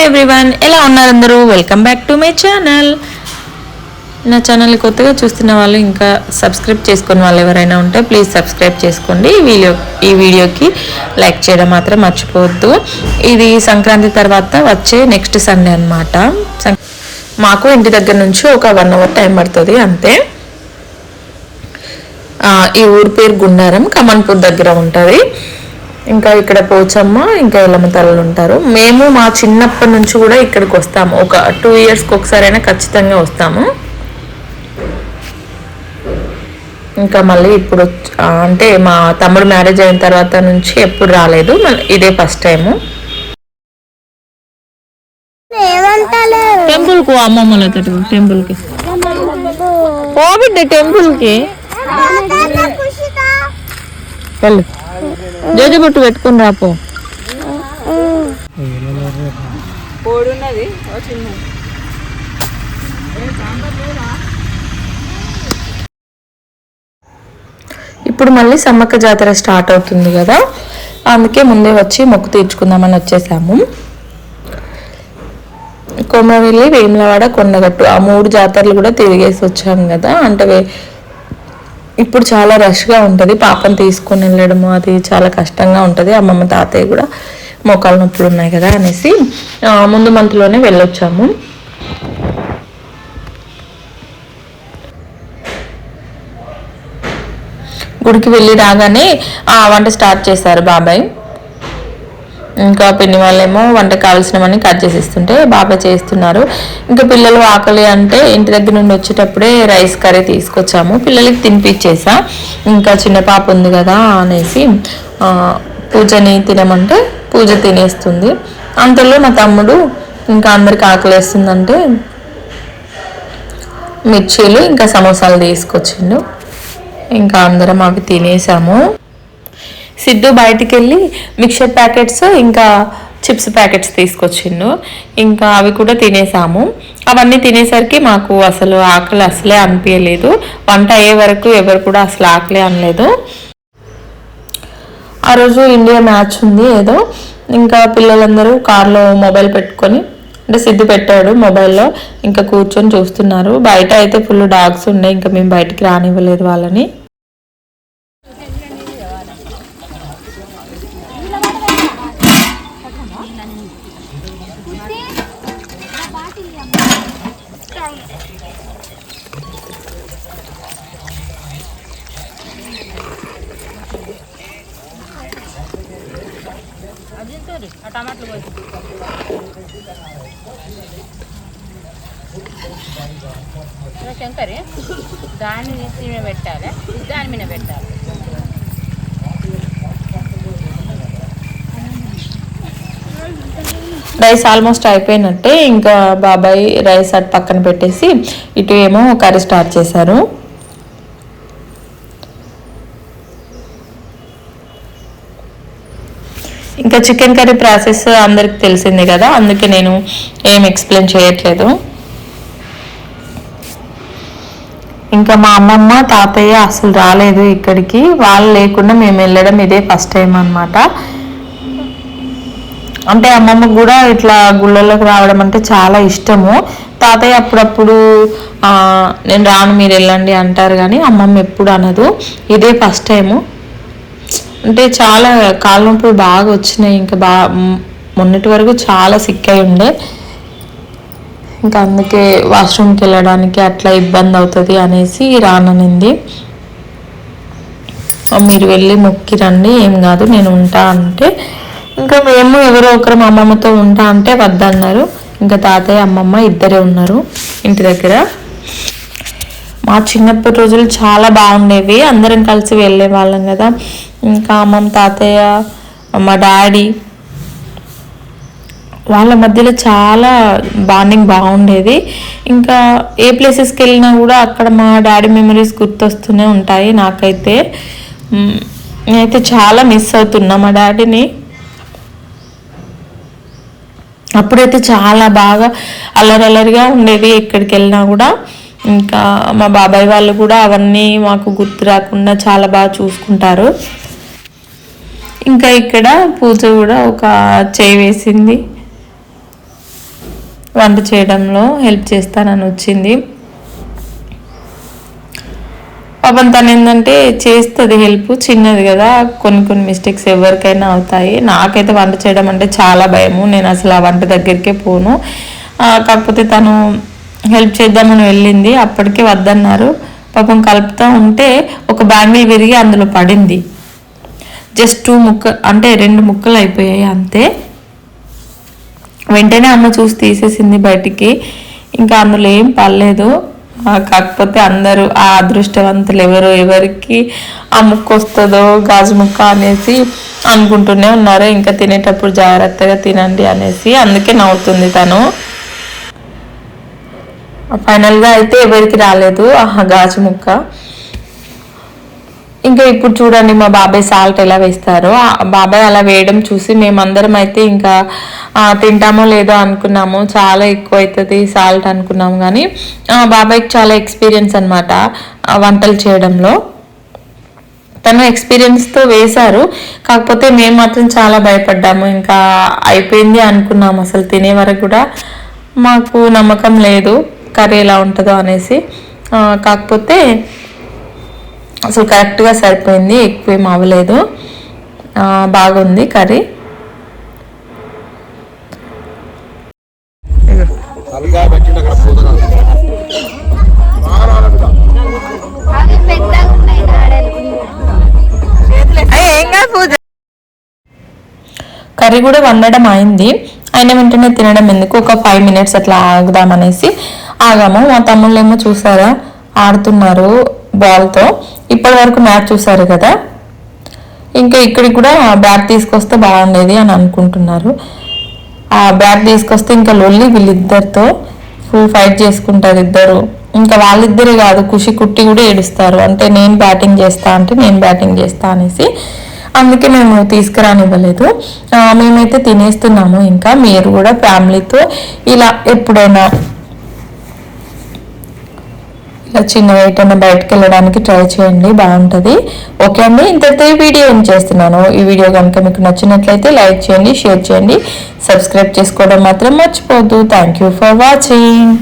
Everyone, ఎలా ఉన్నారు అందరూ? Welcome back to my channel. నా ఛానల్ని కొత్తగా చూస్తున్న వాళ్ళు ఇంకా సబ్స్క్రైబ్ చేసుకున్న వాళ్ళు ఎవరైనా ఉంటే ప్లీజ్ సబ్స్క్రైబ్ చేసుకోండి. ఈ వీడియోకి లైక్ చేయడం మాత్రం మర్చిపోవద్దు. ఇది సంక్రాంతి తర్వాత వచ్చే నెక్స్ట్ సండే అన్నమాట. మాకు ఇంటి దగ్గర నుంచి ఒక 1 hour టైం పడుతుంది అంతే. ఈ ఊరి పేరు గుండారం, కమన్పూర్ దగ్గర ఉంటుంది. ఇంకా ఇక్కడ పోచమ్మ ఇంకా ఎల్లమ్మ తల్లులు ఉంటారు. మేము మా చిన్నప్పటి నుంచి కూడా ఇక్కడికి వస్తాము. ఒక 2 yearsకి ఒకసారైనా ఖచ్చితంగా వస్తాము. ఇంకా మళ్ళీ ఇప్పుడు అంటే మా తమ్ముడు మ్యారేజ్ అయిన తర్వాత నుంచి ఎప్పుడు రాలేదు, ఇదే ఫస్ట్ టైము. టెంపుల్కు అమ్మమ్మలతో టెంపుల్కి ఓ బిడ్డ, టెంపుల్కి వెళ్ళు, జోజి బొట్టు పెట్టుకుని రాపో. ఇప్పుడు మళ్ళీ సమ్మక్క జాతర స్టార్ట్ అవుతుంది కదా, అందుకే ముందే వచ్చి మొక్కు తీర్చుకుందామని వచ్చేసాము. కొమరవెల్లి, వేములవాడ, కొండగట్టు ఆ 3 జాతరలు కూడా తిరిగేసి వచ్చాము కదా. అంటే ఇప్పుడు చాలా రష్గా ఉంటుంది, పాపను తీసుకొని వెళ్ళడము అది చాలా కష్టంగా ఉంటుంది. అమ్మమ్మ తాతయ్య కూడా మోకాలు నొప్పులు ఉన్నాయి కదా అనేసి ముందు మంత్లోనే వెళ్ళొచ్చాము. గుడికి వెళ్ళి రాగానే వంట స్టార్ట్ చేశారు బాబాయ్. ఇంకా పిన్ని వాళ్ళేమో వంట కావాల్సినవన్నీ కట్ చేసి ఇస్తుంటే బాబాయ్ చేస్తున్నారు. ఇంకా పిల్లలు ఆకలి అంటే ఇంటి దగ్గర నుండి వచ్చేటప్పుడే రైస్ కర్రీ తీసుకొచ్చాము, పిల్లలకి తినిపించేసా. ఇంకా చిన్న పాప ఉంది కదా అనేసి పూజని తినమంటే పూజ తినేస్తుంది. అంతలో మా తమ్ముడు ఇంకా అందరికి ఆకలి వేస్తుందంటే మిర్చీలు ఇంకా సమోసాలు తీసుకొచ్చిండు. ఇంకా అందరం అవి తినేసాము. సిద్ధు బయటికి వెళ్ళి మిక్చర్ ప్యాకెట్స్ ఇంకా చిప్స్ ప్యాకెట్స్ తీసుకొచ్చిండు. ఇంకా అవి కూడా తినేసాము. అవన్నీ తినేసరికి మాకు అసలు ఆకలి అసలే అనిపించలేదు. వంట అయ్యే వరకు ఎవరు కూడా అసలు ఆకలి అనలేదు. ఆ రోజు ఇండియా మ్యాచ్ ఉంది ఏదో. ఇంకా పిల్లలందరూ కార్లో మొబైల్ పెట్టుకొని, అంటే సిద్ధు పెట్టాడు మొబైల్లో, ఇంకా కూర్చొని చూస్తున్నారు. బయట అయితే ఫుల్ డాగ్స్ ఉండే, ఇంకా మేము బయటికి రానివ్వలేదు వాళ్ళని. శంకరి దాన్ని మీద పెట్టాలి, దాని మీద పెట్టాలి. రైస్ ఆల్మోస్ట్ అయిపోయినట్టే. ఇంకా బాబాయ్ రైస్ అటు పక్కన పెట్టేసి ఇటు ఏమో కర్రీ స్టార్ట్ చేశారు. ఇంకా చికెన్ కర్రీ ప్రాసెస్ అందరికి తెలిసిందే కదా, అందుకే నేను ఏం ఎక్స్ప్లెయిన్ చేయట్లేదు. ఇంకా మా అమ్మమ్మ తాతయ్య అసలు రాలేదు ఇక్కడికి, వాళ్ళు లేకుండా మేము వెళ్ళడం ఇదే ఫస్ట్ టైం అన్నమాట. అంటే అమ్మమ్మ కూడా ఇట్లా గుళ్ళలోకి రావడం అంటే చాలా ఇష్టము. తాతయ్య అప్పుడప్పుడు నేను రాను మీరు వెళ్ళండి అంటారు, కానీ అమ్మమ్మ ఎప్పుడు అనదు. ఇదే ఫస్ట్ టైము. అంటే చాలా కాళ్ళ నొప్పులు బాగా వచ్చినాయి. ఇంకా మొన్నటి వరకు చాలా సిక్ అయి ఉండే. ఇంకా అందుకే వాష్రూమ్కి వెళ్ళడానికి అట్లా ఇబ్బంది అవుతుంది అనేసి రాననింది. మీరు వెళ్ళి మొక్కి రండి, ఏం కాదు నేను ఉంటా అంటే, ఇంకా మేము ఎవరో ఒకరు మా అమ్మమ్మతో ఉంటా అంటే వద్దన్నారు. ఇంకా తాతయ్య అమ్మమ్మ ఇద్దరే ఉన్నారు ఇంటి దగ్గర. మా చిన్నప్పటి రోజులు చాలా బాగుండేవి, అందరం కలిసి వెళ్ళే వాళ్ళం కదా. ఇంకా అమ్మమ్మ, తాతయ్య, మా డాడీ వాళ్ళ మధ్యలో చాలా బాండింగ్ బాగుండేది. ఇంకా ఏ ప్లేసెస్కి వెళ్ళినా కూడా అక్కడ మా డాడీ మెమరీస్ గుర్తొస్తూనే ఉంటాయి నాకైతే. నేనైతే చాలా మిస్ అవుతున్నా మా డాడీని. అప్పుడైతే చాలా బాగా అల్లరల్లరిగా ఉండేది ఎక్కడికి వెళ్ళినా కూడా. ఇంకా మా బాబాయ్ వాళ్ళు కూడా అవన్నీ మాకు గుర్తు రాకుండా చాలా బాగా చూసుకుంటారు. ఇంకా ఇక్కడ పూజ కూడా ఒక చేయి వేసింది. వంట చేయడంలో హెల్ప్ చేస్తానని వచ్చింది. పాపం తను ఏంటంటే చేస్తుంది హెల్ప్, చిన్నది కదా, కొన్ని మిస్టేక్స్ ఎవరికైనా అవుతాయి. నాకైతే వంట చేయడం అంటే చాలా భయము, నేను అసలు ఆ వంట దగ్గరికే పోను. కాకపోతే తను హెల్ప్ చేద్దామని వెళ్ళింది, అప్పటికే వద్దన్నారు. పాపం కలుపుతూ ఉంటే ఒక బ్యాంగిల్ విరిగి అందులో పడింది. జస్ట్ 2 ముక్కలు అయిపోయాయి అంతే. వెంటనే అమ్మ చూసి తీసేసింది బయటికి, ఇంకా అందులో ఏం పర్లేదు. కాకపోతే అందరూ ఆ అదృష్టవంతులు ఎవరికి ఆ ముక్క వస్తుందో గాజు ముక్క అనేసి అనుకుంటూనే ఉన్నారు. ఇంకా తినేటప్పుడు జాగ్రత్తగా తినండి అనేసి, అందుకే నవ్వుతుంది తను. ఫైనల్గా అయితే ఎవరికి రాలేదు ఆ గాజు ముక్క. ఇంకా ఇప్పుడు చూడండి మా బాబాయ్ సాల్ట్ ఎలా వేస్తారో. బాబాయ్ అలా వేయడం చూసి మేమందరం అయితే ఇంకా తింటామో లేదో అనుకున్నాము, చాలా ఎక్కువ అవుతుంది సాల్ట్ అనుకున్నాము. కానీ బాబాయ్కి చాలా ఎక్స్పీరియన్స్ అనమాట వంటలు చేయడంలో. తను ఎక్స్పీరియన్స్తో వేశారు, కాకపోతే మేము మాత్రం చాలా భయపడ్డాము. ఇంకా అయిపోయింది అనుకున్నాము, అసలు తినే వరకు కూడా మాకు నమ్మకం లేదు కర్రీ ఎలా ఉంటుందో అనేసి. కాకపోతే అసలు కరెక్ట్గా సరిపోయింది, ఎక్కువేం అవ్వలేదు, బాగుంది కర్రీ. కర్రీ కూడా వండడం అయింది, అయిన వెంటనే తినడం ఎందుకు, ఒక 5 minutes అట్లా ఆగుదామనేసి ఆగాము. మా తమ్ముళ్ళు ఏమో చూసారా ఆడుతున్నారు బాల్తో, ఇప్పటి వరకు మ్యాచ్ చూసారు కదా. ఇంకా ఇక్కడికి కూడా బ్యాట్ తీసుకొస్తే బాగుండేది అని అనుకుంటున్నారు. ఆ బ్యాట్ తీసుకొస్తే ఇంకా లొల్లి వీళ్ళిద్దరితో ఫుల్ ఫైట్ చేసుకుంటారు ఇద్దరు. ఇంకా వాళ్ళిద్దరే కాదు, ఖుషి కుట్టి కూడా ఏడుస్తారు. అంటే నేను బ్యాటింగ్ చేస్తా అనేసి, అందుకే మేము తీసుకురానివ్వలేదు. మేమైతే తినేస్తున్నాము. ఇంకా మీరు కూడా ఫ్యామిలీతో ఇలా ఎప్పుడైనా ఇలా చిన్న ఎటైనా బయటకు వెళ్ళడానికి ట్రై చేయండి, బాగుంటుంది. ఓకే అండి, ఇంతటితో ఈ వీడియో ఏం చేస్తున్నాను. ఈ వీడియో కనుక మీకు నచ్చినట్లయితే లైక్ చేయండి, షేర్ చేయండి, సబ్స్క్రైబ్ చేసుకోవడం మాత్రం మర్చిపోవద్దు. Thank you for watching.